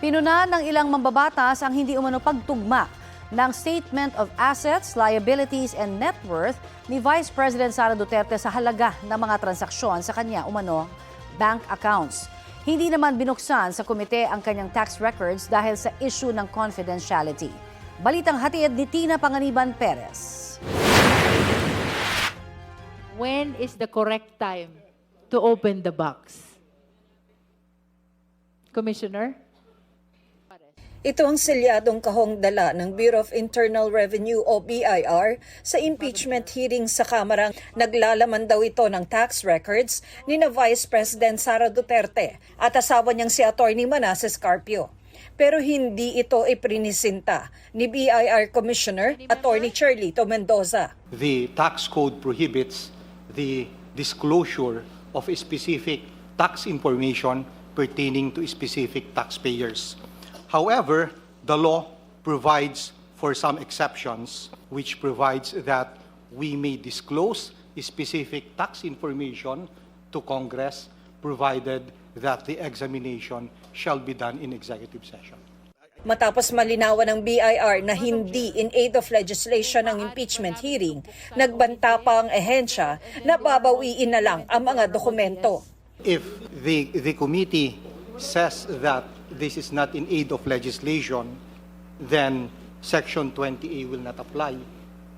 Pinuna ng ilang mambabatas ang hindi umano pagtugma ng Statement of Assets, Liabilities and Net Worth ni Vice President Sara Duterte sa halaga ng mga transaksyon sa kanya umano bank accounts. Hindi naman binuksan sa komite ang kanyang tax records dahil sa issue ng confidentiality. Balitang hatid ni Tina Panganiban Perez. When is the correct time to open the box? Commissioner? Ito ang selyadong kahong dala ng Bureau of Internal Revenue o BIR sa impeachment hearing sa Kamara. Naglalaman daw ito ng tax records ni na Vice President Sara Duterte at asawa niyang si Atty. Manasseh Carpio. Pero hindi ito iprinisinta ni BIR Commissioner Atty. Charlito Mendoza. The tax code prohibits the disclosure of specific tax information pertaining to specific taxpayers. However, the law provides for some exceptions, which provides that we may disclose specific tax information to Congress, provided that the examination shall be done in executive session. Matapos malinawan ng BIR na hindi in aid of legislation ang impeachment hearing, nagbanta pa ang ehensya na babawiin na lang ang mga dokumento. If the committee says that this is not in aid of legislation, then Section 20A will not apply.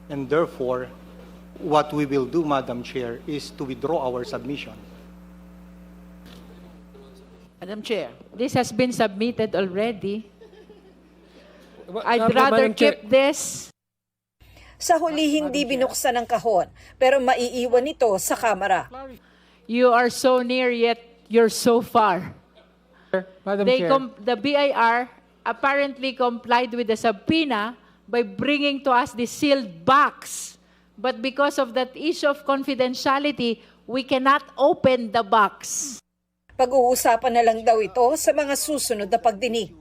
And therefore, what we will do, Madam Chair, is to withdraw our submission. Madam Chair, this has been submitted already. I'd rather keep this. Sa huli, hindi binuksan ang kahon, pero maiiwan ito sa Kamara. You are so near yet you're so far. Madam Chair. The BIR apparently complied with the subpoena by bringing to us the sealed box. But because of that issue of confidentiality, we cannot open the box. Pag-uusapan na lang daw ito sa mga susunod na pagdinig.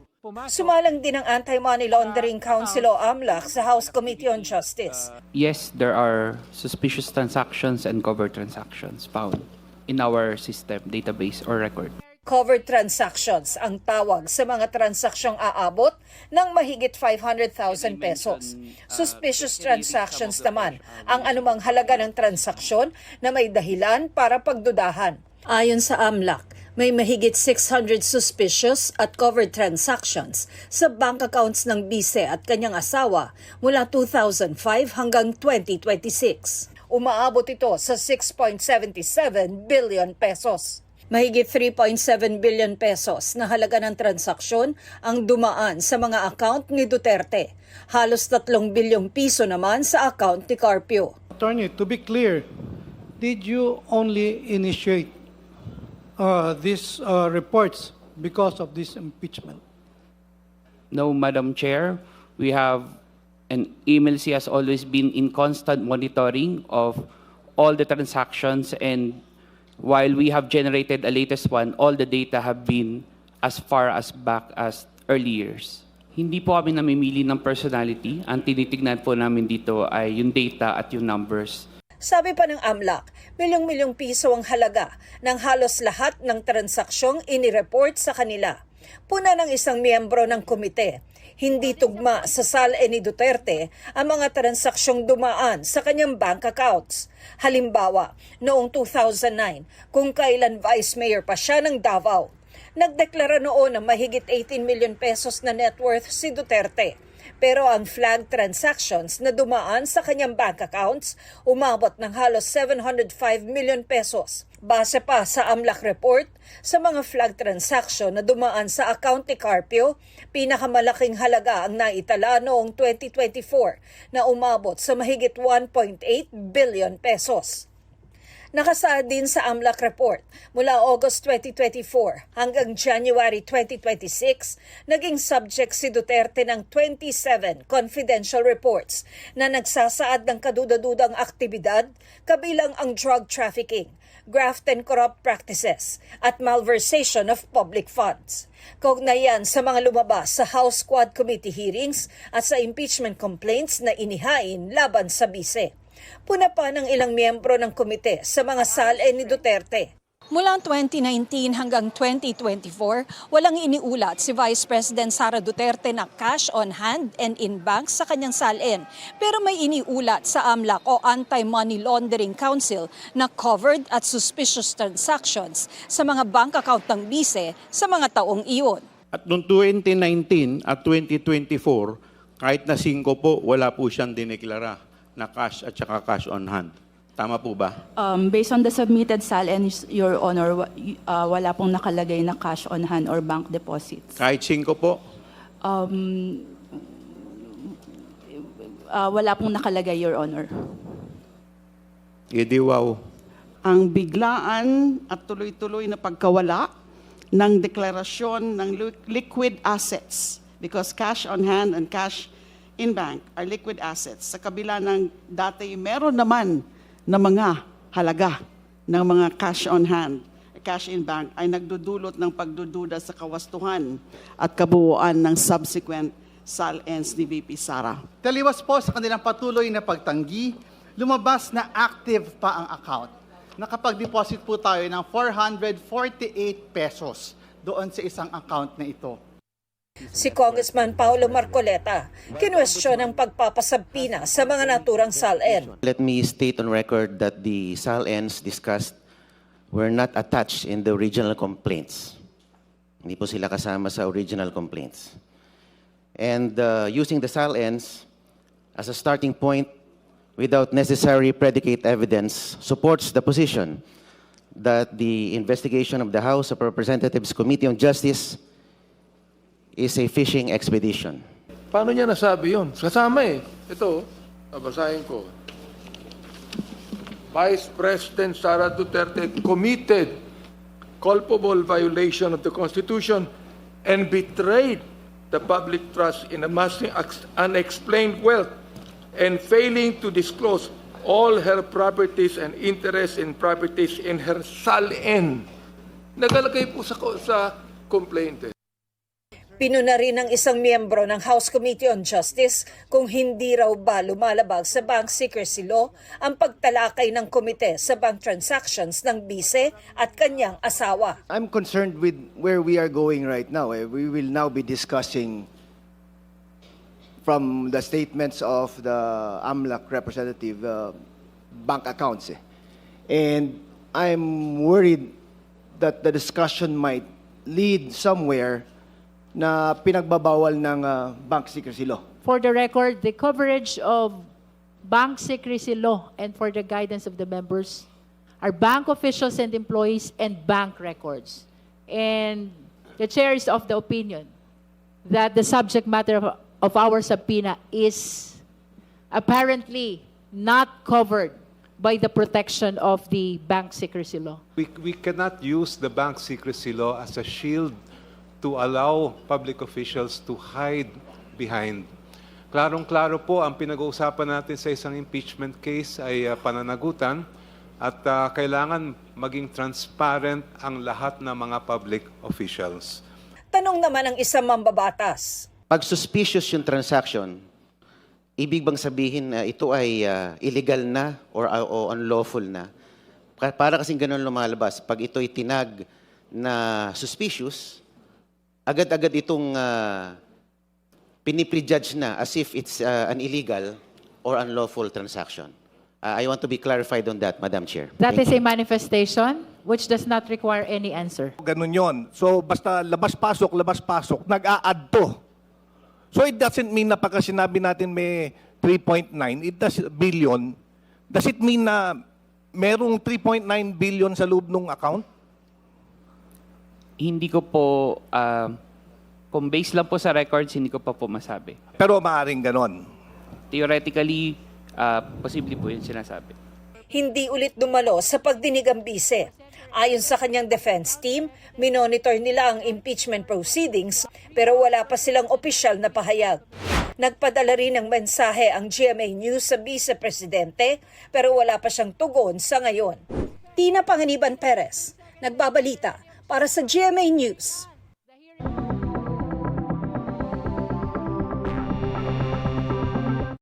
Sumalang din ang Anti-Money Laundering Council o AMLAC sa House Committee on Justice. Yes, there are suspicious transactions and covered transactions found in our system, database, or record. Covered transactions ang tawag sa mga transaksyong aabot ng mahigit 500,000 pesos. Suspicious transactions naman ang anumang halaga ng transaksyon na may dahilan para pagdudahan. Ayon sa AMLAC, may mahigit 600 suspicious at covered transactions sa bank accounts ng bise at kanyang asawa mula 2005 hanggang 2026. Umaabot ito sa 6.77 billion pesos. Mahigit 3.7 billion pesos na halaga ng transaksyon ang dumaan sa mga account ni Duterte. Halos 3 bilyong piso naman sa account ni Carpio. Attorney, to be clear, did you only initiate these reports because of this impeachment? No, Madam Chair, we have, and EMLC has always been in constant monitoring of all the transactions, and while we have generated a latest one, all the data have been as far as back as early years. Hindi po kami namimili ng personality. Ang tinitignan po namin dito ay yung data at yung numbers. Sabi pa ng AMLAC, milyong-milyong piso ang halaga ng halos lahat ng transaksyong inireport sa kanila. Puna ng isang miyembro ng komite, hindi tugma sa salin ni Duterte ang mga transaksyong dumaan sa kanyang bank accounts. Halimbawa, noong 2009, kung kailan Vice Mayor pa siya ng Davao, nagdeklara noon ng mahigit 18 million pesos na net worth si Duterte. Pero ang flag transactions na dumaan sa kanyang bank accounts umabot ng halos 705 million pesos. Base pa sa AMLAC report, sa mga flag transaction na dumaan sa account ni Carpio, pinakamalaking halaga ang naitala noong 2024 na umabot sa mahigit 1.8 billion pesos. Nakasaad din sa AMLAC report, mula August 2024 hanggang January 2026, naging subject si Duterte ng 27 confidential reports na nagsasaad ng kadudadudang aktibidad, kabilang ang drug trafficking, graft and corrupt practices, at malversation of public funds. Kaugnayan sa mga lumabas sa House Quad Committee hearings at sa impeachment complaints na inihain laban sa bise. Puna pa ng ilang miyembro ng komite sa mga salin ni Duterte. Mula 2019 hanggang 2024, walang iniulat si Vice President Sara Duterte na cash on hand and in bank sa kanyang salin. Pero may iniulat sa AMLAC o Anti-Money Laundering Council na covered at suspicious transactions sa mga bank account ng bise sa mga taong iyon. At noong 2019 at 2024, kahit na 5 po, wala po siyang dineklara na cash at saka cash on hand. Tama po ba? Based on the submitted SALN, Your Honor, wala pong nakalagay na cash on hand or bank deposits. Kahit 5 po? Wala pong nakalagay, Your Honor. Hindi wow. Ang biglaan at tuloy-tuloy na pagkawala ng deklarasyon ng liquid assets, because cash on hand and cash in bank are liquid assets. Sa kabila ng dati, meron naman na mga halaga ng mga cash on hand, cash in bank, ay nagdudulot ng pagdududa sa kawastuhan at kabuuan ng subsequent SALNs ni VP Sara. Taliwas po sa kanilang patuloy na pagtanggi, lumabas na active pa ang account. Nakapag-deposit po tayo ng 448 pesos doon sa isang account na ito. Si Congressman Paulo Marcoleta, kinwestiyon ang pagpapasabpina sa mga naturang SALN. Let me state on record that the SALNs discussed were not attached in the original complaints. Hindi po sila kasama sa original complaints. And using the SALNs as a starting point without necessary predicate evidence supports the position that the investigation of the House of Representatives Committee on Justice is a fishing expedition. Paano niya nasabi yun? Kasama eh. Ito, babasahin ko. Vice President Sara Duterte committed culpable violation of the Constitution and betrayed the public trust in amassing unexplained wealth and failing to disclose all her properties and interests in properties in her SALN. Nagalagay po sa complaint eh. Pinuna rin ng isang miyembro ng House Committee on Justice kung hindi raw ba lumalabag sa bank secrecy law ang pagtalakay ng komite sa bank transactions ng bise at kanyang asawa. I'm concerned with where we are going right now. We will now be discussing from the statements of the AMLAC representative bank accounts. And I'm worried that the discussion might lead somewhere na pinagbabawal ng bank secrecy law. For the record, the coverage of bank secrecy law and for the guidance of the members are bank officials and employees and bank records. And the chair is of the opinion that the subject matter of our subpoena is apparently not covered by the protection of the bank secrecy law. We cannot use the bank secrecy law as a shield to allow public officials to hide behind. Klarong-klaro po ang pinag-uusapan natin sa isang impeachment case ay pananagutan at kailangan maging transparent ang lahat ng mga public officials. Tanong naman ng isang mambabatas. Pag suspicious yung transaction, ibig bang sabihin na ito ay illegal na or unlawful na? Para kasing ganun lumalabas. Pag ito ay tinag na suspicious, agad-agad itong piniprejudge na as if it's an illegal or unlawful transaction. I want to be clarified on that, Madam Chair. That is a manifestation which does not require any answer. Ganun yon. So basta labas-pasok, nag-a-add to. So it doesn't mean na pagka sinabi natin may 3.9, billion, does it mean na merong 3.9 billion sa loob ng account? Hindi ko po, kung based lang po sa records, hindi ko pa po masabi. Pero maaaring ganon. Theoretically, posible po yung sinasabi. Hindi ulit dumalo sa pagdinig ang bise. Ayon sa kanyang defense team, minonitor nila ang impeachment proceedings pero wala pa silang opisyal na pahayag. Nagpadala rin ng mensahe ang GMA News sa Vice Presidente pero wala pa siyang tugon sa ngayon. Tina Panganiban Perez, nagbabalita para sa GMA News.